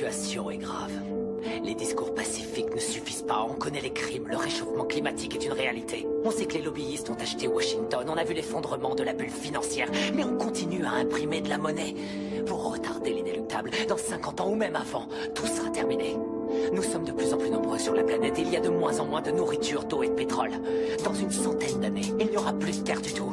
situation est grave. Les discours pacifiques ne suffisent pas, on connaît les crimes, le réchauffement climatique est une réalité. On sait que les lobbyistes ont acheté Washington, on a vu l'effondrement de la bulle financière, mais on continue à imprimer de la monnaie. Vous retardez l'inéluctable, dans 50 ans ou même avant, tout sera terminé. Nous sommes de plus en plus nombreux sur la planète et il y a de moins en moins de nourriture, d'eau et de pétrole. Dans une centaine d'années, il n'y aura plus de guerre du tout.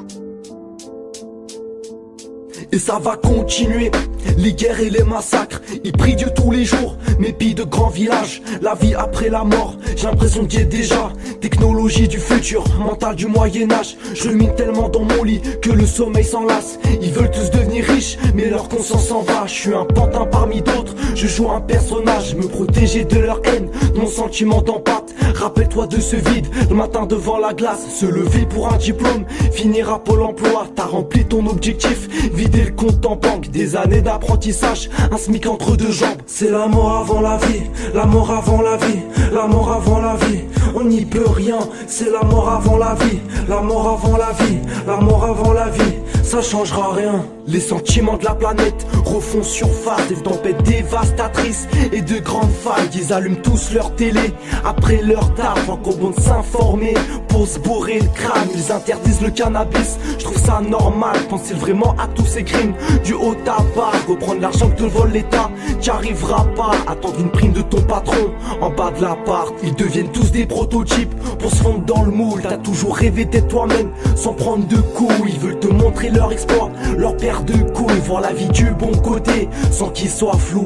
Et ça va continuer, les guerres et les massacres. Ils prient Dieu tous les jours, mais pillent de grands villages. La vie après la mort, j'ai l'impression d'y être déjà. Technologie du futur, mental du Moyen-Âge. Je rumine tellement dans mon lit que le sommeil s'enlace. Ils veulent tous devenir riches, mais leur conscience s'en va. Je suis un pantin parmi d'autres, je joue un personnage. Me protéger de leur haine, mon sentiment d'empathe. Rappelle-toi de ce vide, le matin devant la glace. Se lever pour un diplôme, finir à Pôle emploi. T'as rempli ton objectif, vider le compte en banque. Des années d'apprentissage, un SMIC entre deux jambes. C'est la mort avant la vie, la mort avant la vie, la mort avant la vie. On n'y peut rien, c'est la mort avant la vie, la mort avant la vie, la mort avant la vie. Ça changera rien. Les sentiments de la planète refont surface. Des tempêtes dévastatrices et de grandes failles. Ils allument tous leur télé après leur taf, encore bon de s'informer pour se bourrer le crâne. Ils interdisent le cannabis, je trouve ça normal. Pense-t-il vraiment à tous ces crimes du haut tabac? Reprendre l'argent que te vole l'État, t'y arriveras pas. Attendre une prime de ton patron en bas de l'appart. Ils deviennent tous des prototypes pour se fondre dans le moule. T'as toujours rêvé d'être toi-même sans prendre de coups. Ils veulent te montrer leur exploit, leur paire de couilles. Voir la vie du bon côté sans qu'il soit flou.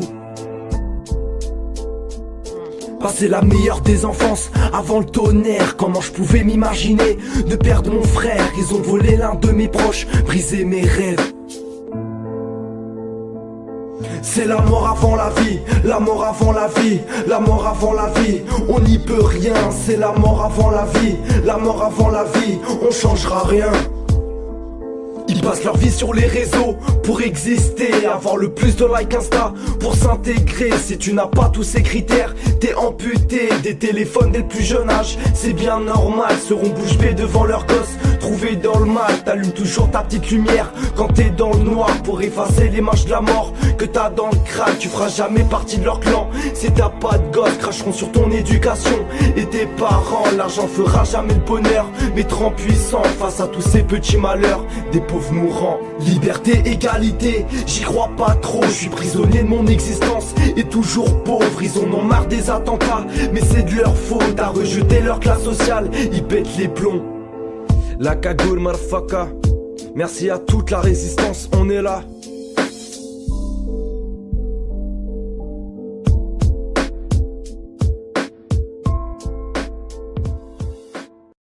Passer la meilleure des enfances avant le tonnerre. Comment je pouvais m'imaginer de perdre mon frère? Ils ont volé l'un de mes proches, brisé mes rêves. C'est la mort avant la vie, la mort avant la vie, la mort avant la vie. On n'y peut rien, c'est la mort avant la vie, la mort avant la vie. On changera rien. Ils passent leur vie sur les réseaux pour exister, avoir le plus de likes Insta pour s'intégrer. Si tu n'as pas tous ces critères, t'es amputé. Des téléphones dès le plus jeune âge, c'est bien normal. Seront bouche bée devant leurs gosses, trouvés dans le mal. T'allumes toujours ta petite lumière quand t'es dans le noir pour effacer l'image de la mort que t'as dans le crâne. Tu feras jamais partie de leur clan si t'as pas de gosse. Cracheront sur ton éducation et tes parents. L'argent fera jamais le bonheur, mais trop puissant face à tous ces petits malheurs des pauvres mourants. Liberté, égalité, j'y crois pas trop. Je suis prisonnier de mon existence et toujours pauvre. Ils en ont marre des attentats, mais c'est de leur faute. À rejeter leur classe sociale, ils pètent les plombs. La cagoule, motherfucker. Merci à toute la résistance, on est là.